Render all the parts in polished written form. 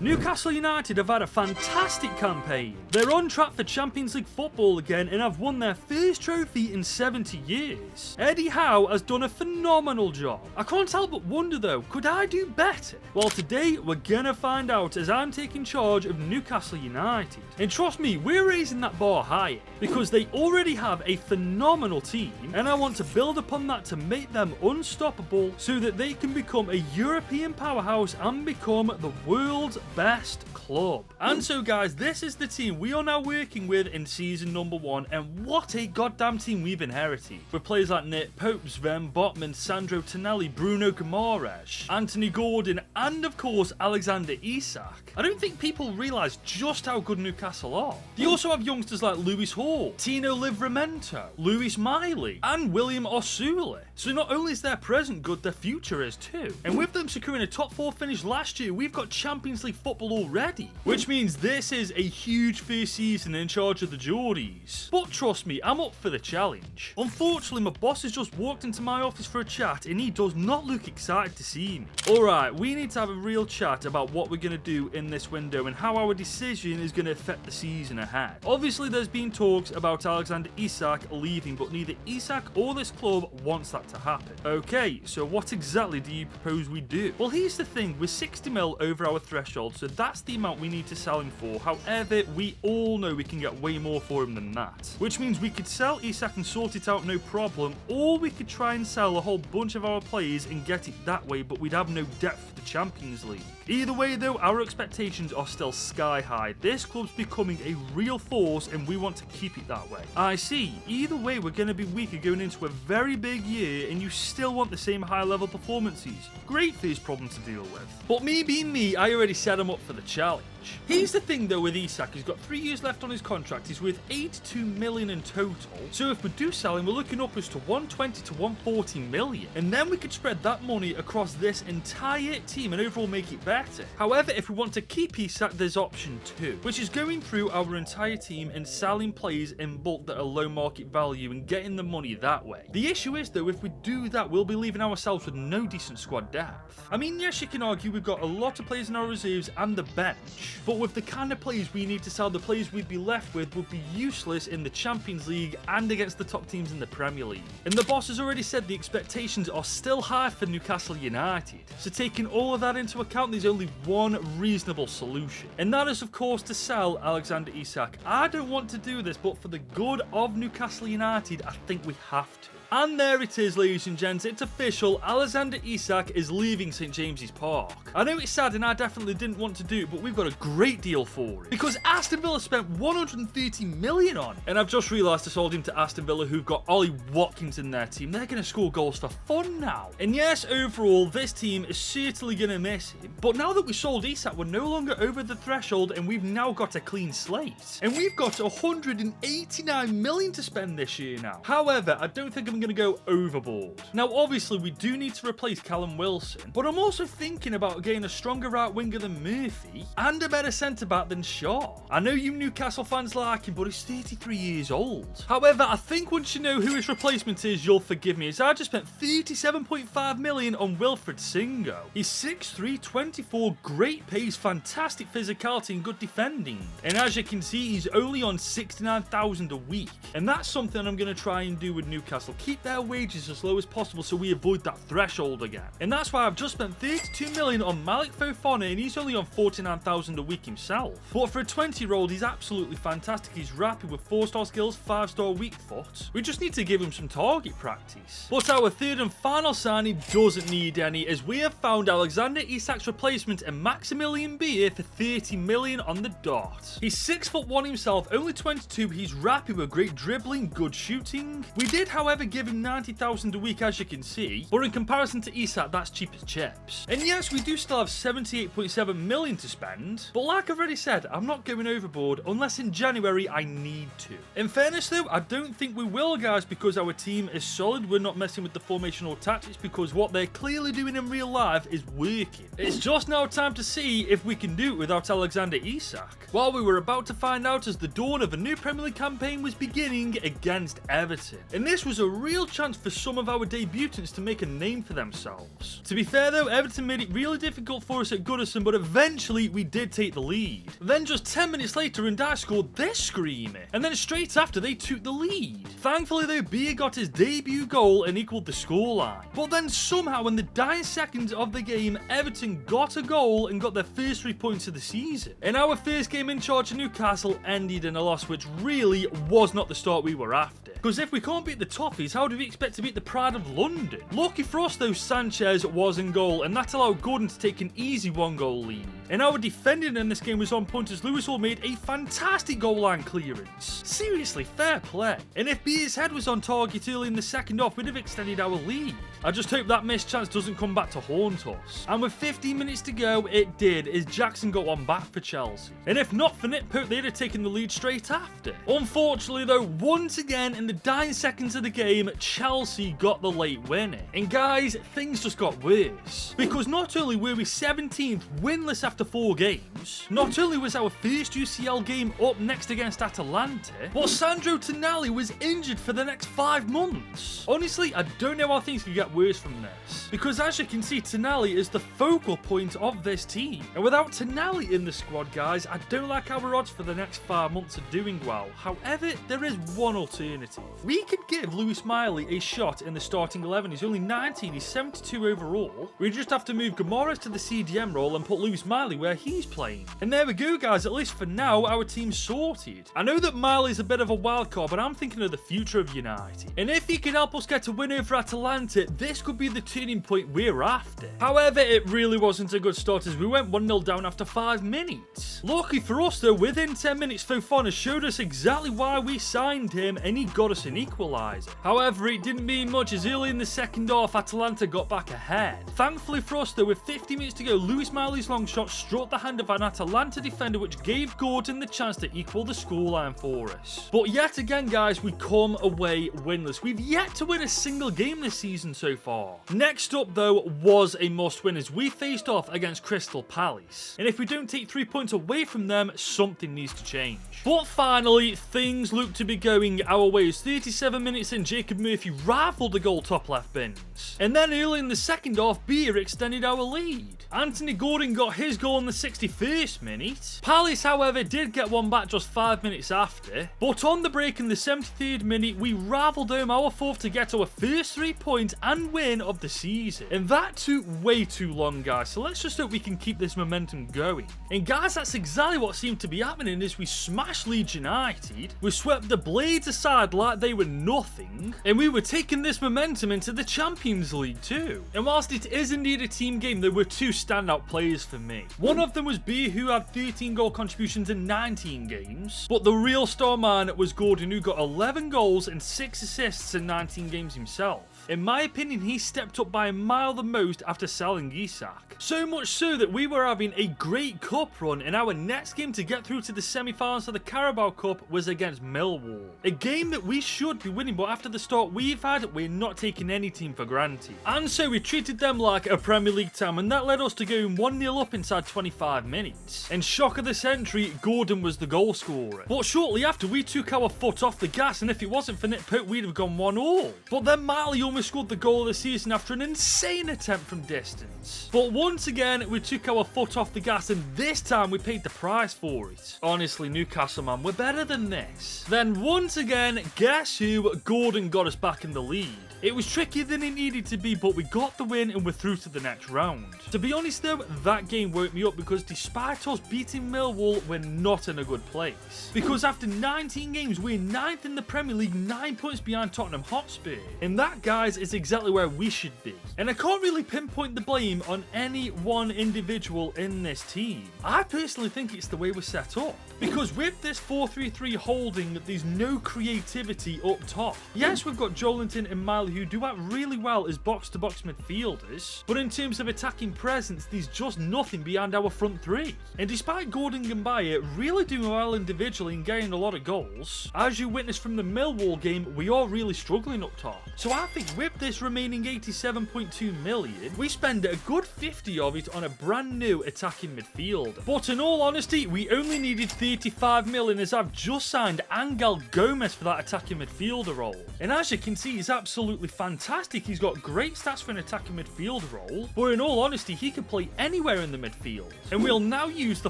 Newcastle United have had a fantastic campaign. They're on track for Champions League football again and have won their first trophy in 70 years. Eddie Howe has done a phenomenal job. I can't help but wonder though, could I do better? Well, today we're gonna find out as I'm taking charge of Newcastle United. And trust me, we're raising that bar higher because they already have a phenomenal team and I want to build upon that to make them unstoppable so that they can become a European powerhouse and become the world's best club. And so guys, this is the team we are now working with in season number 1, and what a goddamn team we've inherited. With players like Nick Pope, Sven Botman, Sandro Tonelli, Bruno Guimaraes, Anthony Gordon, and of course Alexander Isak. I don't think people realise just how good Newcastle are. They also have youngsters like Lewis Hall, Tino Livramento, Lewis Miley, and William Osula. So not only is their present good, their future is too. And with them securing a top 4 finish last year, we've got Champions League football already, which means this is a huge first season in charge of the Geordies. But trust me, I'm up for the challenge. Unfortunately, my boss has just walked into my office for a chat and he does not look excited to see me. Alright, we need to have a real chat about what we're going to do in this window and how our decision is going to affect the season ahead. Obviously, there's been talks about Alexander Isak leaving, but neither Isak or this club wants that to happen. Okay, so what exactly do you propose we do? Well, here's the thing, we're 60 mil over our threshold, so that's the amount we need to sell him for. However, we all know we can get way more for him than that, which means we could sell Isak and sort it out no problem, or we could try and sell a whole bunch of our players and get it that way, but we'd have no depth for the Champions League. Either way though, our expectations are still sky high. This club's becoming a real force and we want to keep it that way. I see, either way we're going to be weaker going into a very big year and you still want the same high level performances. Great first problem to deal with. But me being me, I already set him up for the challenge. Here's the thing though with Isak, he's got 3 years left on his contract, he's worth 82 million in total, so if we do sell him we're looking upwards to 120 to 140 million, and then we could spread that money across this entire team and overall make it better. However, if we want to keep Isak, there's option 2, which is going through our entire team and selling players in bulk that are low market value and getting the money that way. The issue is though, if we do that, we'll be leaving ourselves with no decent squad depth. I mean, yes, you can argue we've got a lot of players in our reserves and the bench, but with the kind of players we need to sell, the players we'd be left with would be useless in the Champions League and against the top teams in the Premier League. And the boss has already said the expectations are still high for Newcastle United. So taking all of that into account, there's only one reasonable solution. And that is of course to sell Alexander Isak. I don't want to do this, but for the good of Newcastle United, I think we have to. And there it is, ladies and gents, it's official, Alexander Isak is leaving St James's Park. I know it's sad and I definitely didn't want to do it, but we've got a great deal for it. Because Aston Villa spent 130 million on it. And I've just realised I sold him to Aston Villa, who've got Ollie Watkins in their team. They're going to score goals for fun now. And yes, overall, this team is certainly going to miss him. But now that we sold Isak, we're no longer over the threshold and we've now got a clean slate. And we've got 189 million to spend this year now. However, I don't think I'm going to go overboard. Now obviously we do need to replace Callum Wilson, but I'm also thinking about getting a stronger right winger than Murphy and a better centre back than Shaw. I know you Newcastle fans like him, but he's 33 years old. However, I think once you know who his replacement is, you'll forgive me, as I just spent 37.5 million on Wilfred Singo. He's 6'3", 24, great pace, fantastic physicality and good defending. And as you can see, he's only on 69,000 a week. And that's something I'm going to try and do with Newcastle. Keep their wages as low as possible so we avoid that threshold again. And that's why I've just spent 32 million on Malik Fofana and he's only on 49,000 a week himself. But for a 20-year-old, he's absolutely fantastic. He's rapid with 4-star skills, 5-star weak foot. We just need to give him some target practice. But our third and final signing doesn't need any, as we have found Alexander Isak's replacement in Maximilian Beer for 30 million on the dot. He's 6'1" himself, only 22, he's rapid with great dribbling, good shooting. We did, however, give him 90,000 a week, as you can see, but in comparison to Isak, that's cheap as chips. And yes, we do still have 78.7 million to spend, but like I've already said, I'm not going overboard unless in January I need to. In fairness though, I don't think we will, guys, because our team is solid. We're not messing with the formation or tactics because what they're clearly doing in real life is working. It's just now time to see if we can do it without Alexander Isak. While we were about to find out as the dawn of a new Premier League campaign was beginning against Everton. And this was a real chance for some of our debutants to make a name for themselves. To be fair though, Everton made it really difficult for us at Goodwin, but eventually we did take the lead. Then just 10 minutes later and I scored this screamer, and then straight after they took the lead. Thankfully though, Beer got his debut goal and equalled the scoreline. But then somehow in the dying seconds of the game, Everton got a goal and got their first 3 points of the season. And our first game in charge of Newcastle ended in a loss, which really was not the start we were after. Because if we can't beat the Toffees, how do we expect to beat the Pride of London? Lucky for us though, Sanchez was in goal, and that allowed Goodwin to take an easy 1-goal lead. And our defending in this game was on point as Lewis Hall made a fantastic goal line clearance. Seriously, fair play. And if Beer's head was on target early in the second half, we'd have extended our lead. I just hope that missed chance doesn't come back to haunt us. And with 15 minutes to go, it did, as Jackson got one back for Chelsea. And if not for Nick Pope, they'd have taken the lead straight after. Unfortunately though, once again in the dying seconds of the game, Chelsea got the late winner. And guys, things just got worse. Because not only were we 17th winless after 4 games, not only was our first UCL game up next against Atalanta, but Sandro Tonali was injured for the next 5 months. Honestly, I don't know how things could get worse from this. Because as you can see, Tonali is the focal point of this team. And without Tonali in the squad, guys, I don't like our odds for the next 5 months of doing well. However, there is one alternative. We could give Lewis Miley a shot in the starting 11. He's only 19, he's 72 overall. We just have to move Guimaraes to the CDM role and put Lewis Miley where he's playing. And there we go, guys, at least for now, our team's sorted. I know that Miley's a bit of a wild card, but I'm thinking of the future of United. And if he can help us get a win over Atalanta, this could be the turning point we're after. However, it really wasn't a good start as we went 1-0 down after 5 minutes. Lucky for us though, within 10 minutes Fofana showed us exactly why we signed him and he got us an equaliser. However, it didn't mean much as early in the second half Atalanta got back ahead. Thankfully for us though, with 50 minutes to go, Lewis Miley's long shot struck the hand of an Atalanta defender, which gave Gordon the chance to equal the scoreline for us. But yet again, guys, we come away winless. We've yet to win a single game this season so far. Next up though was a must-win as we faced off against Crystal Palace. And if we don't take 3 points away from them, something needs to change. But finally, things look to be going our way as 37 minutes in, Jacob Murphy rifled the goal top left bins. And then early in the second half, Beer extended our lead. Anthony Gordon got his goal in the 61st minute. Palace, however, did get one back just 5 minutes after. But on the break in the 73rd minute, we rivalled home our fourth to get our first 3 points and win of the season. And that took way too long, guys. So let's just hope we can keep this momentum going. And guys, that's exactly what seemed to be happening as we smashed Leeds United. We swept the Blades aside like they were nothing. And we were taking this momentum into the Champions League too. And whilst it is indeed a team game, there were 2 standout players for me. One of them was Beer, who had 13 goal contributions in 19 games. But the real star man was Gordon, who got 11 goals and 6 assists in 19 games himself. In my opinion, he stepped up by a mile the most after selling Isak. So much so that we were having a great cup run, and our next game to get through to the semi-finals of the Carabao Cup was against Millwall. A game that we should be winning, but after the start we've had, we're not taking any team for granted. And so we treated them like a Premier League team, and that led us to going 1-0 up inside 25 minutes. And shock of the century, Gordon was the goal scorer. But shortly after, we took our foot off the gas, and if it wasn't for Nick Pope, we'd have gone 1-1. But then Miley almost scored the goal of the season after an insane attempt from distance. But once again, we took our foot off the gas, and this time we paid the price for it. Honestly, Newcastle, man, we're better than this. Then once again, guess who? Gordon got us back in the lead. It was trickier than it needed to be, but we got the win and we're through to the next round. To be honest though, that game woke me up because despite us beating Millwall, we're not in a good place. Because after 19 games, we're 9th in the Premier League, 9 points behind Tottenham Hotspur. And that, guys, is exactly where we should be. And I can't really pinpoint the blame on any one individual in this team. I personally think it's the way we're set up. Because with this 4-3-3 holding, there's no creativity up top. Yes, we've got Joelinton and Miley Tonali, who do act really well as box-to-box midfielders, but in terms of attacking presence, there's just nothing behind our front three. And despite Gordon and Bayer really doing well individually and getting a lot of goals, as you witnessed from the Millwall game, we are really struggling up top. So I think with this remaining 87.2 million, we spend a good 50 of it on a brand new attacking midfielder. But in all honesty, we only needed 35 million as I've just signed Angel Gomez for that attacking midfielder role. And as you can see, he's absolutely fantastic. He's got great stats for an attacking midfielder role, but in all honesty, he can play anywhere in the midfield. And we'll now use the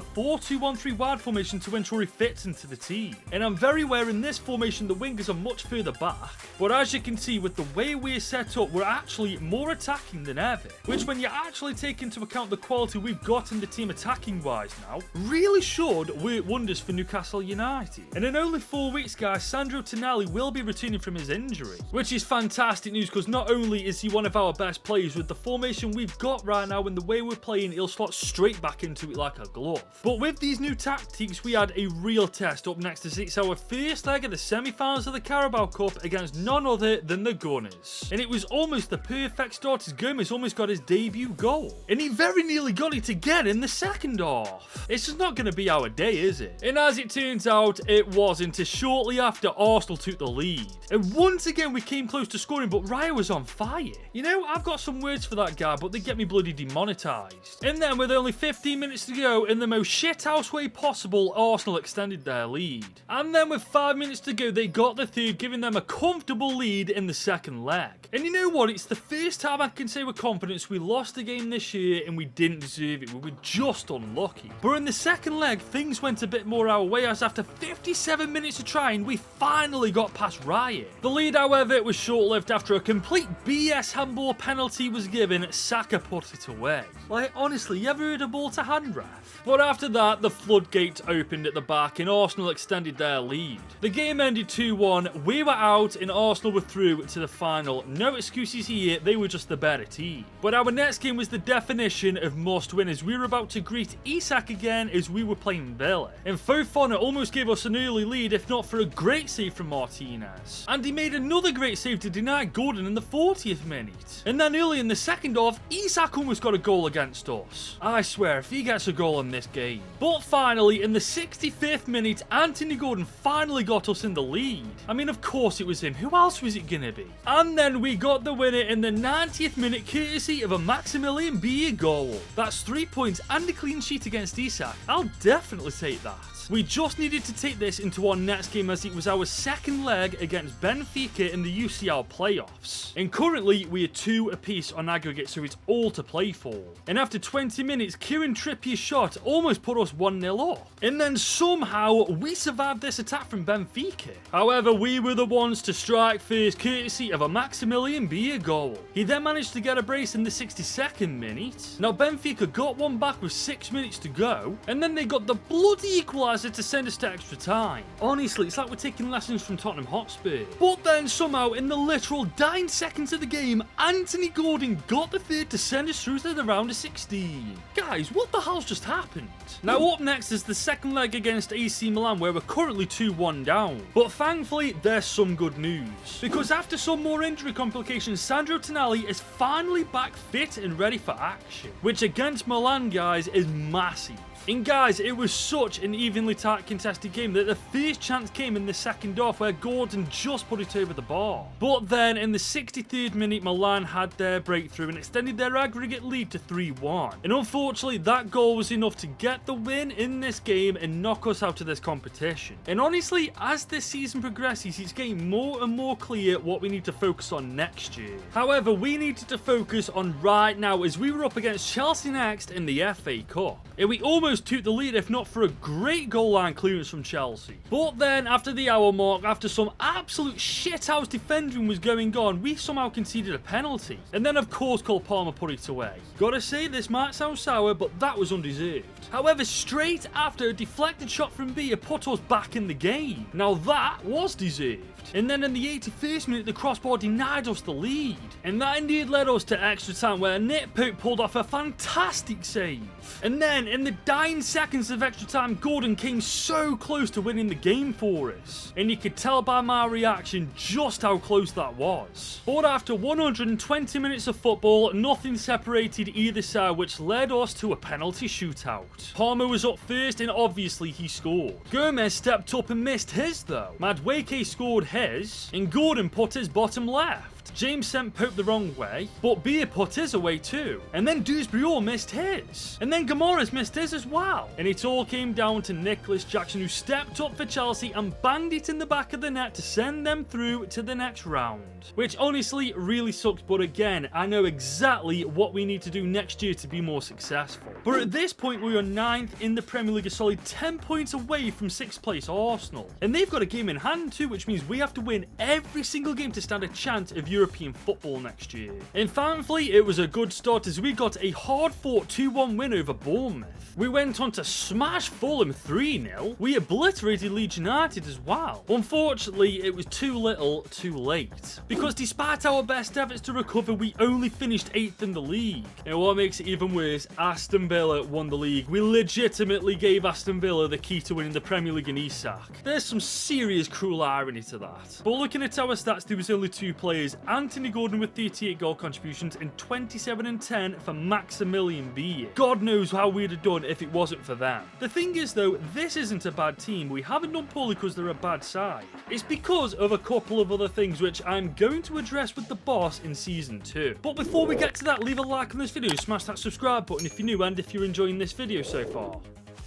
4-2-1-3 wide formation to ensure he fits into the team. And I'm very aware in this formation the wingers are much further back, but as you can see with the way we're set up, we're actually more attacking than ever, which when you actually take into account the quality we've got in the team attacking wise now, really should work wonders for Newcastle United. And in only 4 weeks guys, Sandro Tonali will be returning from his injury, which is fantastic news because not only is he one of our best players, with the formation we've got right now and the way we're playing, he'll slot straight back into it like a glove. But with these new tactics, we had a real test up next as it's our first leg of the semi-finals of the Carabao Cup against none other than the Gunners. And it was almost the perfect start as Gomez almost got his debut goal. And he very nearly got it again in the second half. It's just not going to be our day, is it? And as it turns out, it wasn't, as shortly after Arsenal took the lead. And once again we came close to scoring, but Raya was on fire. You know, I've got some words for that guy, but they get me bloody demonetised. And then with only 15 minutes to go, in the most shithouse way possible, Arsenal extended their lead. And then with 5 minutes to go, they got the third, giving them a comfortable lead in the second leg. And you know what? It's the first time I can say with confidence we lost a game this year and we didn't deserve it. We were just unlucky. But in the second leg, things went a bit more our way as after 57 minutes of trying, we finally got past Raya. The lead, however, was short-lived after a complete BS handball penalty was given. Saka put it away. Like, honestly, you ever heard a ball to hand ref? But after that, the floodgates opened at the back and Arsenal extended their lead. The game ended 2-1, we were out and Arsenal were through to the final. No excuses here, they were just the better team. But our next game was the definition of must win as we were about to greet Isak again as we were playing Villa. And Fofana almost gave us an early lead if not for a great save from Martinez. And he made another great save to deny Gordon in the 40th minute. And then early in the second half, Isak almost got a goal against us. I swear, if he gets a goal in this game. But finally, in the 65th minute, Anthony Gordon finally got us in the lead. I mean, of course it was him. Who else was it gonna be? And then we got the winner in the 90th minute courtesy of a Maximilian Beer goal. That's 3 points and a clean sheet against Isak. I'll definitely take that. We just needed to take this into our next game as it was our second leg against Benfica in the UCL playoffs. And currently we are 2 apiece on aggregate, so it's all to play for. And after 20 minutes, Kieran Trippier's shot almost put us 1-0 up. And then somehow we survived this attack from Benfica. However, we were the ones to strike first courtesy of a Maximilian Beer goal. He then managed to get a brace in the 62nd minute. Now Benfica got one back with 6 minutes to go, and then they got the bloody equaliser to send us to extra time. Honestly, it's like we're taking lessons from Tottenham Hotspur. But then somehow in the literal dying seconds of the game, Anthony Gordon got the third to send us through to the round of 16. Guys, what the hell's just happened? Now up next is the second leg against AC Milan where we're currently 2-1 down. But thankfully, there's some good news. Because after some more injury complications, Sandro Tonali is finally back fit and ready for action. Which against Milan, guys, is massive. And guys, it was such an evenly tight contested game that the first chance came in the second half where Gordon just put it over the bar. But then in the 63rd minute, Milan had their breakthrough and extended their aggregate lead to 3-1. And unfortunately, that goal was enough to get the win in this game and knock us out of this competition. And honestly, as this season progresses, it's getting more and more clear what we need to focus on next year. However, we needed to focus on right now as we were up against Chelsea next in the FA Cup. And we almost took the lead if not for a great goal line clearance from Chelsea. But then after the hour mark, after some absolute shithouse defending was going on, we somehow conceded a penalty. And then of course Cole Palmer put it away. Gotta say, this might sound sour, but that was undeserved. However, straight after a deflected shot from Beer put us back in the game. Now that was deserved. And then in the 81st minute, the crossbar denied us the lead. And that indeed led us to extra time where Nick Pope pulled off a fantastic save. And then in the 9 seconds of extra time, Goodwin came so close to winning the game for us. And you could tell by my reaction just how close that was. But after 120 minutes of football, nothing separated either side, which led us to a penalty shootout. Palmer was up first and obviously he scored. Gomez stepped up and missed his though. Madueke scored his and Goodwin put his bottom left. James sent Pope the wrong way, but Beer put his away too. And then Dewsbury missed his. And then Gamora's missed his as well. And it all came down to Nicholas Jackson, who stepped up for Chelsea and banged it in the back of the net to send them through to the next round. Which honestly really sucks, but again, I know exactly what we need to do next year to be more successful. But at this point, we are 9th in the Premier League, a solid 10 points away from 6th place Arsenal. And they've got a game in hand too, which means we have to win every single game to stand a chance of European football next year. And thankfully, it was a good start as we got a hard-fought 2-1 win over Bournemouth. We went on to smash Fulham 3-0. We obliterated Leeds United as well. Unfortunately, it was too little, too late. Because despite our best efforts to recover, we only finished 8th in the league. And what makes it even worse, Aston Villa won the league. We legitimately gave Aston Villa the key to winning the Premier League in Isak. There's some serious cruel irony to that. But looking at our stats, there was only 2 players. Anthony Goodwin with 38 goal contributions and 27 and 10 for Maximilian Beer. God knows how we'd have done if it wasn't for them. The thing is though, this isn't a bad team. We haven't done poorly because they're a bad side. It's because of a couple of other things which I'm going to address with the boss in season 2. But before we get to that, leave a like on this video, smash that subscribe button if you're new and if you're enjoying this video so far.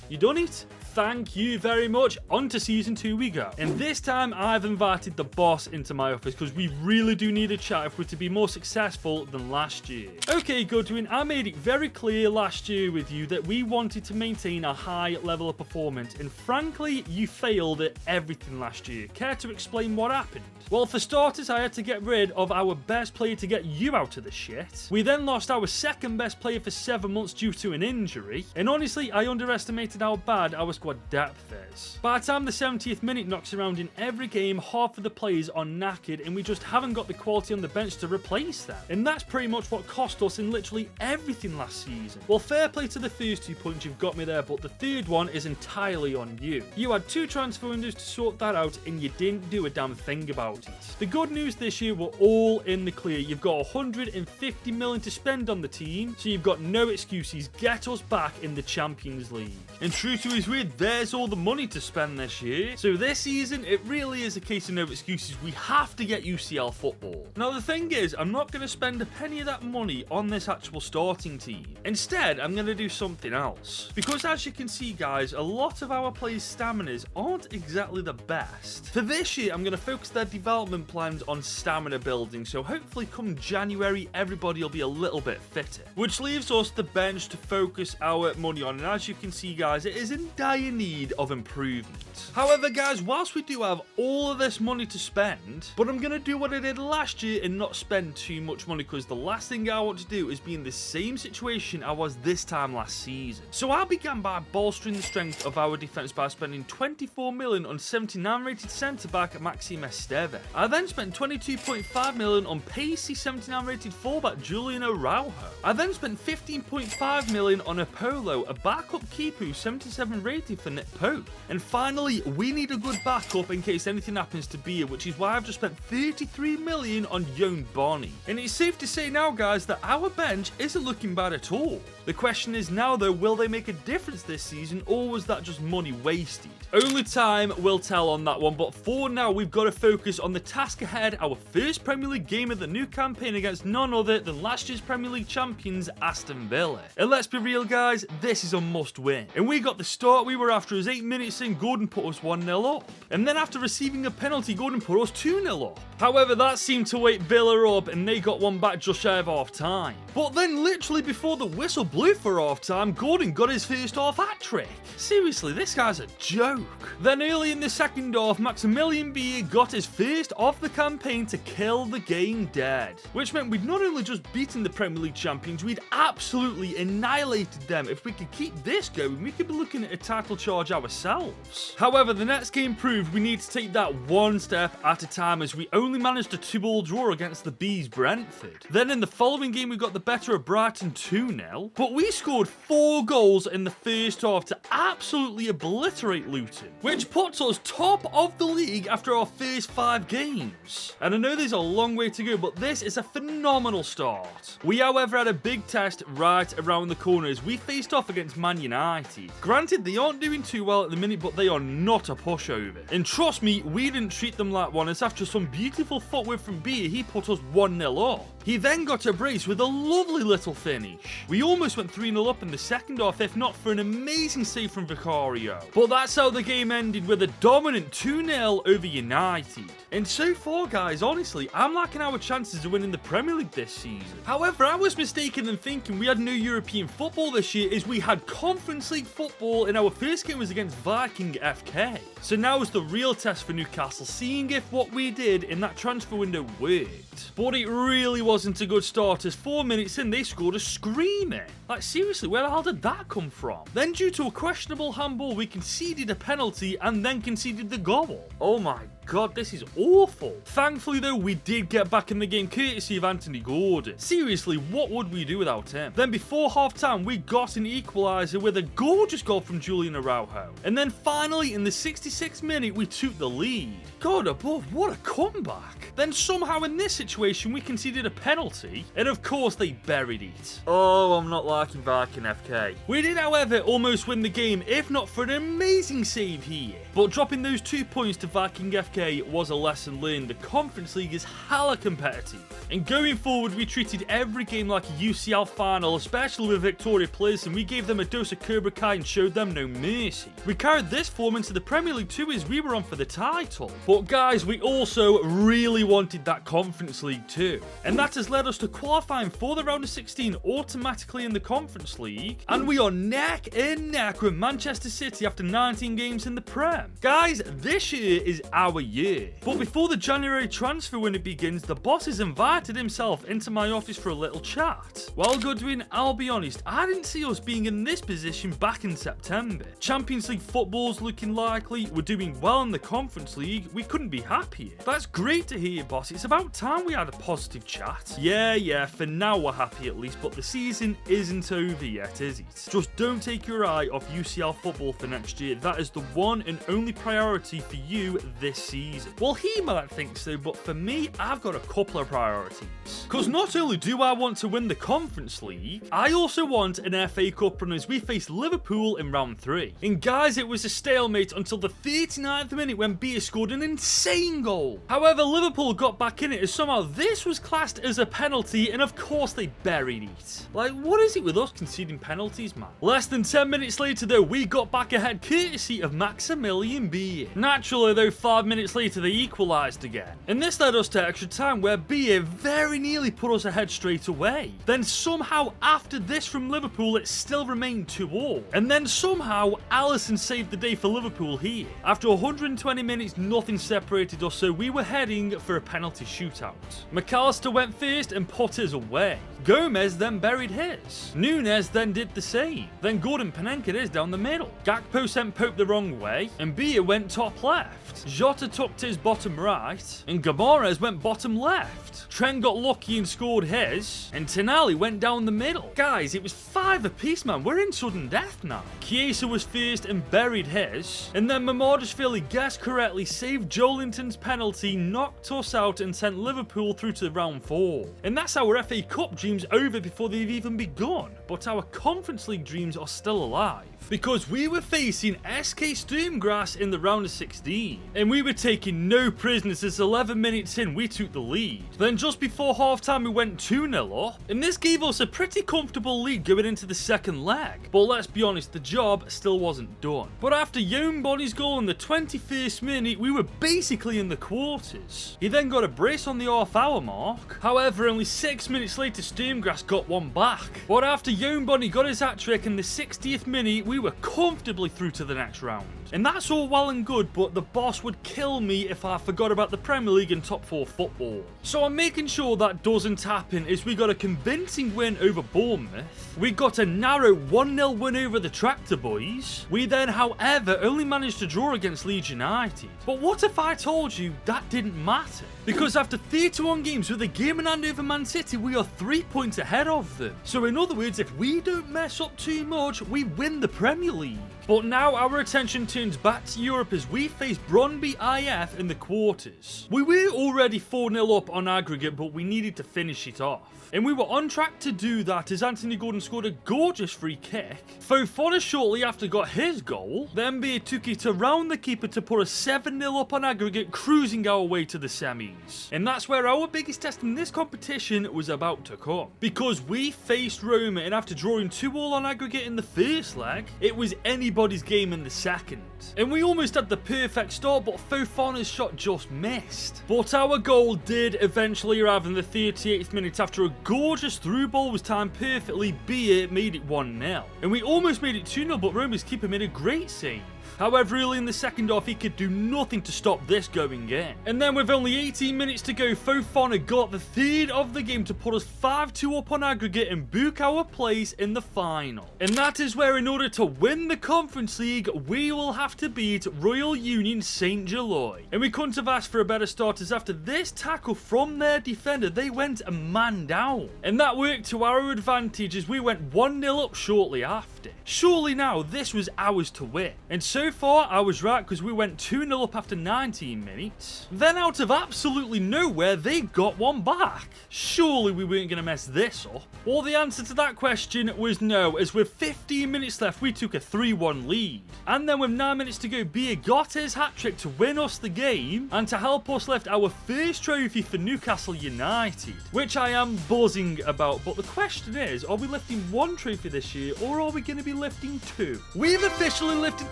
You done it? Thank you very much. On to season 2 we go. And this time I've invited the boss into my office because we really do need a chat if we're to be more successful than last year. Okay, Goodwin, I made it very clear last year with you that we wanted to maintain a high level of performance, and frankly, you failed at everything last year. Care to explain what happened? Well, for starters, I had to get rid of our best player to get you out of the shit. We then lost our second best player for 7 months due to an injury. And honestly, I underestimated how bad our squad depth is. By the time the 70th minute knocks around in every game, half of the players are knackered and we just haven't got the quality on the bench to replace them. And that's pretty much what cost us in literally everything last season. Well, fair play to the first 2 points, you've got me there, but the third one is entirely on you. You had 2 transfer windows to sort that out and you didn't do a damn thing about it. The good news this year, we're all in the clear. You've got 150 million to spend on the team, so you've got no excuses. Get us back in the Champions League. And true to his word, there's all the money to spend this year. So this season, it really is a case of no excuses. We have to get UCL football. Now the thing is, I'm not going to spend a penny of that money on this actual starting team. Instead, I'm going to do something else. Because as you can see, guys, a lot of our players' staminas aren't exactly the best. For this year, I'm going to focus their development plans on stamina building, so hopefully come January everybody will be a little bit fitter, which leaves us the bench to focus our money on. And as you can see, guys, it is in dire need of improvement. However, guys, whilst we do have all of this money to spend, but I'm gonna do what I did last year and not spend too much money, because the last thing I want to do is be in the same situation I was this time last season. So I began by bolstering the strength of our defence by spending 24 million on 79 rated centre back Maxime Esteve. I then spent 22.5 million on pacey 79 rated fullback Julian Araujo. I then spent 15.5 million on Apollo, a backup keeper who's 77 rated for Nick Pope. And finally, we need a good backup in case anything happens to Beer, which is why I've just spent 33 million on Young Bonnie. And it's safe to say now, guys, that our bench isn't looking bad at all. The question is now though, will they make a difference this season, or was that just money wasted? Only time will tell on that one, but for now we've got to focus on the task ahead, our first Premier League game of the new campaign against none other than last year's Premier League champions Aston Villa. And let's be real, guys, this is a must win. And we got the start we were after as 8 minutes in, Goodwin put us 1-0 up. And then after receiving a penalty, Goodwin put us 2-0 up. However, that seemed to wake Villa up and they got one back just shy of half time. But then literally before the whistle blew for half time, Goodwin got his first half hat-trick. Seriously, this guy's a joke. Then early in the second half, Maximilian Beer got his first of the campaign to kill the game dead. Which meant we'd not only just beaten the Premier League champions, we'd absolutely annihilated them. If we could keep this going, we could be looking at a title tackle charge ourselves. However, the next game proved we need to take that one step at a time, as we only managed a 2-2 draw against the Bees Brentford. Then in the following game we got the better of Brighton 2-0, but we scored 4 goals in the first half to absolutely obliterate Luton, which puts us top of the league after our first 5 games. And I know there's a long way to go, but this is a phenomenal start. We however had a big test right around the corner as we faced off against Man United. Granted, they aren't doing too well at the minute, but they are not a pushover. And trust me, we didn't treat them like one, as after some beautiful footwork from Beer, he put us 1-0 up. He then got a brace with a lovely little finish. We almost went 3-0 up in the second half, if not for an amazing save from Vicario. But that's how the game ended, with a dominant 2-0 over United. And so far, guys, honestly, I'm liking our chances of winning the Premier League this season. However, I was mistaken in thinking we had no European football this year, as we had Conference League football, and our first game was against Viking FK. So now is the real test for Newcastle, seeing if what we did in that transfer window worked. But it really wasn't a good start, as 4 minutes in they scored a screamer. Like seriously, where the hell did that come from? Then due to a questionable handball, we conceded a penalty and then conceded the goal. Oh my god, this is awful. Thankfully though, we did get back in the game courtesy of Anthony Gordon. Seriously, what would we do without him? Then before half time, we got an equaliser with a gorgeous goal from Julian Araujo. And then finally in the 66th minute, we took the lead. God above, what a comeback. Then somehow in this situation, we conceded a penalty, and of course they buried it. Oh, I'm not liking Viking FK. We did, however, almost win the game, if not for an amazing save here. But dropping those 2 points to Viking FK was a lesson learned. The Conference League is hella competitive. And going forward, we treated every game like a UCL final, especially with Victoria players, and we gave them a dose of Cobra Kai and showed them no mercy. We carried this form into the Premier League too, as we were on for the title. But guys, we also really wanted that Conference League too. And that has led us to qualifying for the round of 16 automatically in the Conference League. And we are neck and neck with Manchester City after 19 games in the Prem. Guys, this year is our year. But before the January transfer window begins, the boss has invited himself into my office for a little chat. Well, Goodwin, I'll be honest, I didn't see us being in this position back in September. Champions League football's looking likely, we're doing well in the Conference League, we couldn't be happier. That's great to hear, boss. It's about time we had a positive chat. Yeah, for now we're happy at least, but the season isn't over yet, is it? Just don't take your eye off UCL football for next year. That is the one and only priority for you this season. Well, he might think so, but for me, I've got a couple of priorities. Because not only do I want to win the Conference League, I also want an FA Cup run as we face Liverpool in round 3. And guys, it was a stalemate until the 39th minute when Beer scored an insane goal. However, Liverpool got back in it, as somehow this was classed as a penalty, and of course they buried it. Like, what is it with us conceding penalties, man? Less than 10 minutes later though, we got back ahead courtesy of Maximilian Beer. Naturally though, 5 minutes later they equalised again. And this led us to extra time, where Beer very nearly put us ahead straight away. Then somehow after this from Liverpool, it still remained 2-2. And then somehow Alisson saved the day for Liverpool here. After 120 minutes, nothing separated us, so we were heading for a penalty shootout. McAllister went first and put his away. Gomez then buried his. Nunes then did the same. Then Gordon Panenka is down the middle. Gakpo sent Pope the wrong way, and Beer went top left. Jota tucked his bottom right, and Gamarez went bottom left. Trent got lucky and scored his, and Tonali went down the middle. Guys, it was 5 apiece, man. We're in sudden death now. Chiesa was first and buried his, and then Mamardashvili guessed correctly, saved Joelinton's penalty, knocked us out, and sent Liverpool through to round 4. And that's our FA Cup dreams over before they've even begun. But our Conference League dreams are still alive, because we were facing SK Sturmgrass in the round of 16, and we were taking no prisoners as 11 minutes in we took the lead. Then just before half time we went 2-0 up, and this gave us a pretty comfortable lead going into the second leg. But let's be honest, the job still wasn't done. But after Young Bonny's goal in the 21st minute, we were basically in the quarters. He then got a brace on the half-hour mark. However, only 6 minutes later Sturmgrass got one back. But after Young Bonnie got his hat-trick in the 60th minute, we were comfortably through to the next round. And that's all well and good, but the boss would kill me if I forgot about the Premier League and top 4 football. So I'm making sure that doesn't happen as we got a convincing win over Bournemouth. We got a narrow 1-0 win over the Tractor Boys. We then, however, only managed to draw against Leeds United. But what if I told you that didn't matter? Because after 31 games with a game in hand over Man City, we are 3 points ahead of them. So in other words, if we don't mess up too much, we win the Premier League. But now our attention turns back to Europe as we face Brøndby IF in the quarters. We were already 4-0 up on aggregate, but we needed to finish it off. And we were on track to do that as Anthony Gordon scored a gorgeous free kick. Fofana shortly after got his goal. Then Beer took it around the keeper to put us 7-0 up on aggregate, cruising our way to the semis. And that's where our biggest test in this competition was about to come. Because we faced Roma, and after drawing 2-2 on aggregate in the first leg, it was anybody's game in the second. And we almost had the perfect start, but Fofana's shot just missed. But our goal did eventually arrive in the 38th minute after a gorgeous through ball was timed perfectly. Beer made it 1-0. And we almost made it 2-0, but Roma's keeper made a great save. However, early in the second half, he could do nothing to stop this going in. And then with only 18 minutes to go, Fofana got the third of the game to put us 5-2 up on aggregate and book our place in the final. And that is where, in order to win the Conference League, we will have to beat Royal Union St. Geloy. And we couldn't have asked for a better start, as after this tackle from their defender, they went a man down. And that worked to our advantage as we went 1-0 up shortly after. Surely now, this was ours to win. And so far, I was right, because we went 2-0 up after 19 minutes. Then out of absolutely nowhere, they got one back. Surely we weren't going to mess this up. Well, the answer to that question was no, as with 15 minutes left, we took a 3-1 lead. And then with 9 minutes to go, Beer got his hat-trick to win us the game and to help us lift our first trophy for Newcastle United, which I am buzzing about. But the question is, are we lifting one trophy this year, or are we going to be lifting 2? We've officially lifted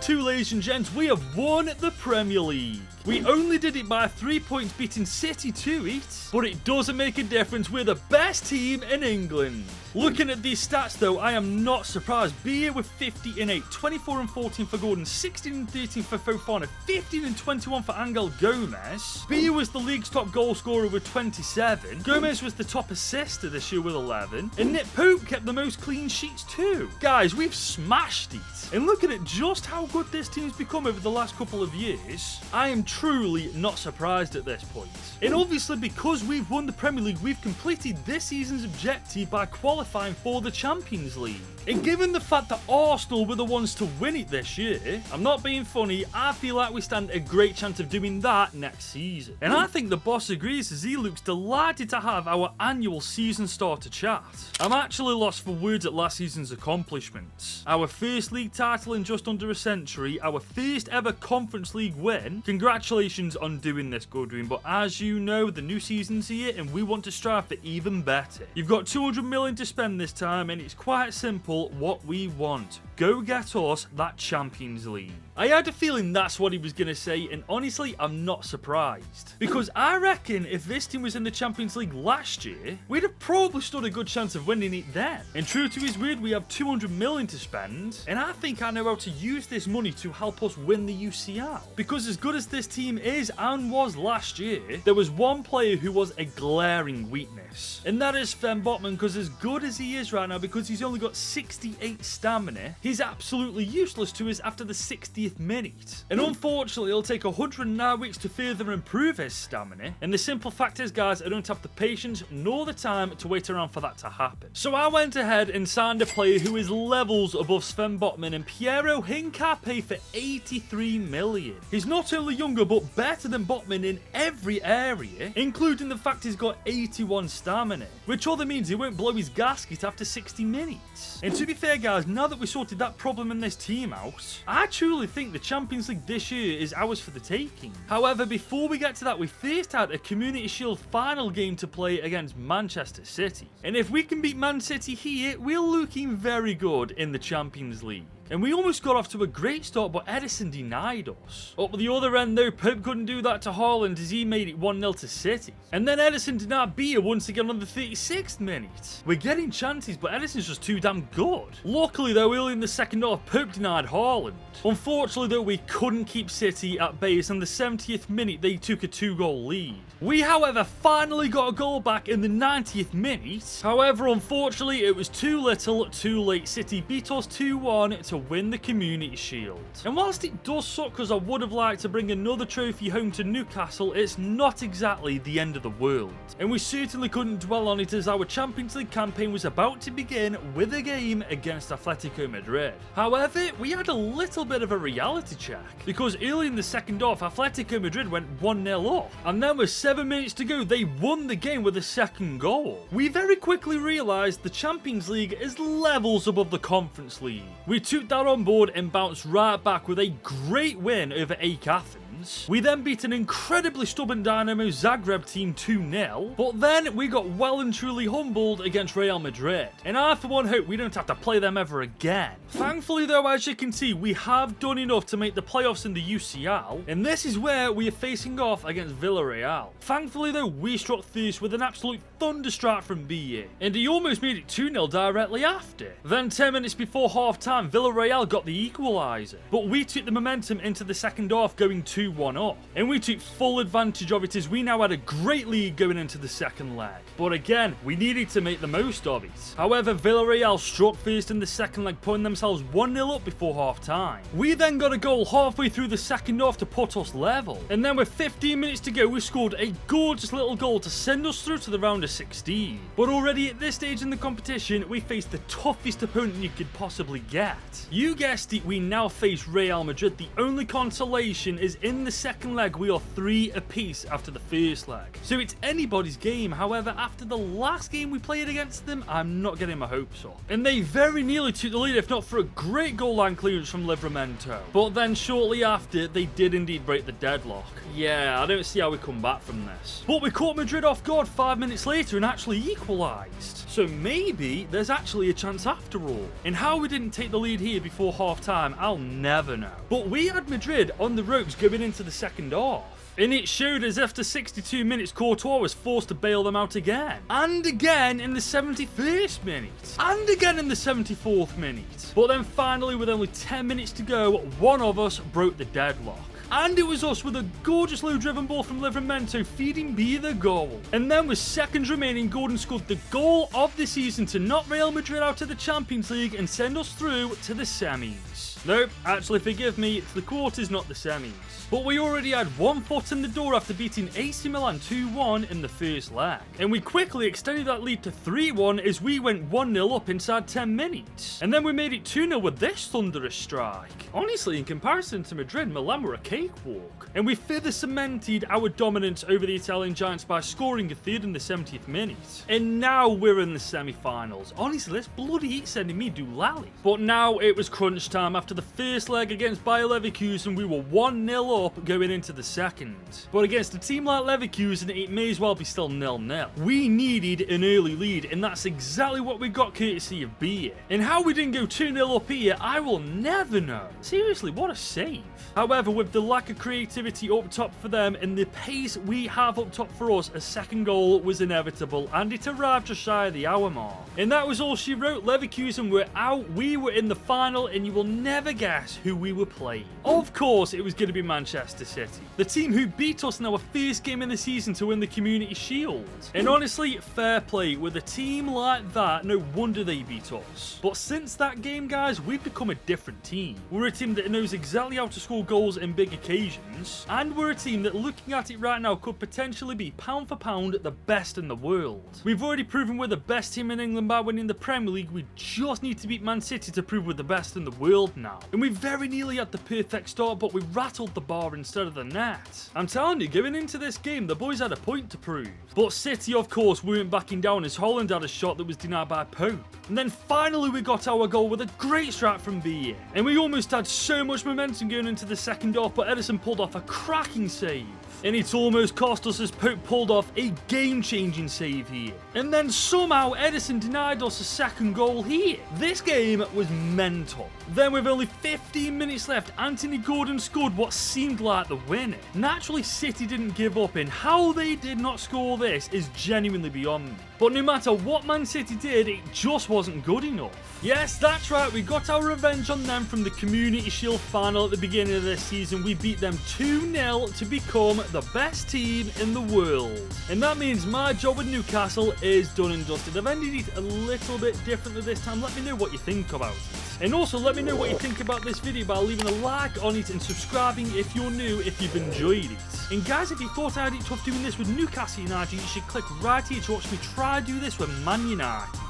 2, ladies and gents. We have won the Premier League. We only did it by 3 points, beating City to it, but it doesn't make a difference. We're the best team in England. Looking at these stats though, I am not surprised. Beer with 50 and 8, 24 and 14 for Gordon, 16 and 13 for Fofana, 15 and 21 for Angel Gomez. Beer was the league's top goal scorer with 27. Gomez was the top assister this year with 11. And Nick Pope kept the most clean sheets too. Guys, we've smashed it. And looking at just how good this team's become over the last couple of years, I am truly not surprised at this point. And obviously, because we've won the Premier League, we've completed this season's objective by qualifying for the Champions League. And given the fact that Arsenal were the ones to win it this year, I'm not being funny, I feel like we stand a great chance of doing that next season. And I think the boss agrees, as he looks delighted to have our annual season starter chat. I'm actually lost for words at last season's accomplishments. Our first league title in just under a century, our first ever Conference League win. Congratulations on doing this, Goodwin, but as you know, the new season's here and we want to strive for even better. You've got 200 million to spend this time, and it's quite simple what we want. Go get us that Champions League. I had a feeling that's what he was going to say, and honestly, I'm not surprised. Because I reckon if this team was in the Champions League last year, we'd have probably stood a good chance of winning it then. And true to his word, we have 200 million to spend, and I think I know how to use this money to help us win the UCL. Because as good as this team is and was last year, there was one player who was a glaring weakness. And that is Sven Botman, because as good as he is right now, because he's only got 68 stamina, he's absolutely useless to us after the 60th minute. And unfortunately, it'll take 109 weeks to further improve his stamina. And the simple fact is, guys, I don't have the patience nor the time to wait around for that to happen. So I went ahead and signed a player who is levels above Sven Botman and Piero Hincapié for 83 million. He's not only younger, but better than Botman in every area, including the fact he's got 81 stamina, which other means he won't blow his gasket after 60 minutes. And to be fair, guys, now that we sorted that problem in this team out, I truly think the Champions League this year is ours for the taking. However, before we get to that, we first had a Community Shield final game to play against Manchester City. And if we can beat Man City here, we're looking very good in the Champions League. And we almost got off to a great start, but Ederson denied us. Up the other end though, Pope couldn't do that to Haaland as he made it 1-0 to City. And then Ederson denied Bia once again on the 36th minute. We're getting chances, but Ederson's just too damn good. Luckily though, early in the second half, Pope denied Haaland. Unfortunately though, we couldn't keep City at bay, as on the 70th minute they took a 2-goal lead. We however finally got a goal back in the 90th minute. However, unfortunately it was too little, too late. City beat us 2-1 to win the Community Shield. And whilst it does suck because I would have liked to bring another trophy home to Newcastle, it's not exactly the end of the world. And we certainly couldn't dwell on it, as our Champions League campaign was about to begin with a game against Atletico Madrid. However, we had a little bit of a reality check, because early in the second half Atletico Madrid went 1-0 up, and then with 7 minutes to go they won the game with a second goal. We very quickly realised the Champions League is levels above the Conference League. We took that on board and bounced right back with a great win over AEK Athens. We then beat an incredibly stubborn Dynamo Zagreb team 2-0, but then we got well and truly humbled against Real Madrid, and I for one hope we don't have to play them ever again. Thankfully though, as you can see, we have done enough to make the playoffs in the UCL, and this is where we are facing off against Villarreal. Thankfully though, we struck first with an absolute thunderstrike from BA, and he almost made it 2-0 directly after. Then 10 minutes before half time, Villarreal got the equaliser, but we took the momentum into the second half, going 2-1 up, and we took full advantage of it as we now had a great lead going into the second leg. But again, we needed to make the most of it. However, Villarreal struck first in the second leg, putting themselves 1-0 up before half time. We then got a goal halfway through the second half to put us level, and then with 15 minutes to go we scored a gorgeous little goal to send us through to the round of 16. But already at this stage in the competition we faced the toughest opponent you could possibly get. You guessed it, we now face Real Madrid. The only consolation is in the second leg we are 3 apiece after the first leg, so it's anybody's game. However, after the last game we played against them, I'm not getting my hopes up, and they very nearly took the lead if not for a great goal line clearance from Livramento. But then shortly after they did indeed break the deadlock. Yeah, I don't see how we come back from this. But we caught Madrid off guard 5 minutes later and actually equalised. So maybe there's actually a chance after all. And how we didn't take the lead here before half time, I'll never know. But we had Madrid on the ropes going into the second half. And it showed as after 62 minutes Courtois was forced to bail them out again. And again in the 71st minute. And again in the 74th minute. But then finally, with only 10 minutes to go, one of us broke the deadlock. And it was us with a gorgeous low driven ball from Livramento feeding B the goal. And then with seconds remaining, Gordon scored the goal of the season to knock Real Madrid out of the Champions League and send us through to the semis. Nope, actually forgive me, it's the quarters, not the semis. But we already had one foot in the door after beating AC Milan 2-1 in the first leg. And we quickly extended that lead to 3-1 as we went 1-0 up inside 10 minutes. And then we made it 2-0 with this thunderous strike. Honestly, in comparison to Madrid, Milan were a cakewalk. And we further cemented our dominance over the Italian giants by scoring a third in the 70th minute. And now we're in the semi-finals. Honestly, let's bloody eat sending me doolally. But now it was crunch time. After the first leg against Bayer Leverkusen, we were 1-0 up going into the second. But against a team like Leverkusen, it may as well be still 0-0. We needed an early lead, and that's exactly what we got courtesy of Beer. And how we didn't go 2-0 up here, I will never know. Seriously, what a save. However, with the lack of creativity up top for them and the pace we have up top for us, a second goal was inevitable, and it arrived just shy of the hour mark. And that was all she wrote. Leverkusen were out, we were in the final, and you will never guess who we were playing. Of course, it was going to be Manchester City, the team who beat us in our first game in the season to win the Community Shield. And honestly, fair play. With a team like that, no wonder they beat us. But since that game, guys, we've become a different team. We're a team that knows exactly how to score goals in big occasions, and we're a team that, looking at it right now, could potentially be pound for pound the best in the world. We've already proven we're the best team in England by winning the Premier League. We just need to beat Man City to prove we're the best in the world now. And we very nearly had the perfect start, but we rattled the bar instead of the net. I'm telling you, going into this game, the boys had a point to prove. But City, of course, weren't backing down as Haaland had a shot that was denied by Pope. And then finally we got our goal with a great strike from Beer. And we almost had so much momentum going into the second half, but Ederson pulled off a cracking save. And it's almost cost us as Pope pulled off a game-changing save here. And then somehow Ederson denied us a second goal here. This game was mental. Then with only 15 minutes left, Anthony Gordon scored what seemed like the winner. Naturally, City didn't give up, and how they did not score this is genuinely beyond me. But no matter what Man City did, it just wasn't good enough. Yes, that's right, we got our revenge on them from the Community Shield final at the beginning of this season. We beat them 2-0 to become the best team in the world. And that means my job with Newcastle is done and dusted. I've ended it a little bit differently this time. Let me know what you think about it. And also let me know what you think about this video by leaving a like on it and subscribing if you're new, if you've enjoyed it. And guys, if you thought I had it tough doing this with Newcastle United, you should click right here to watch me try do this with Man United.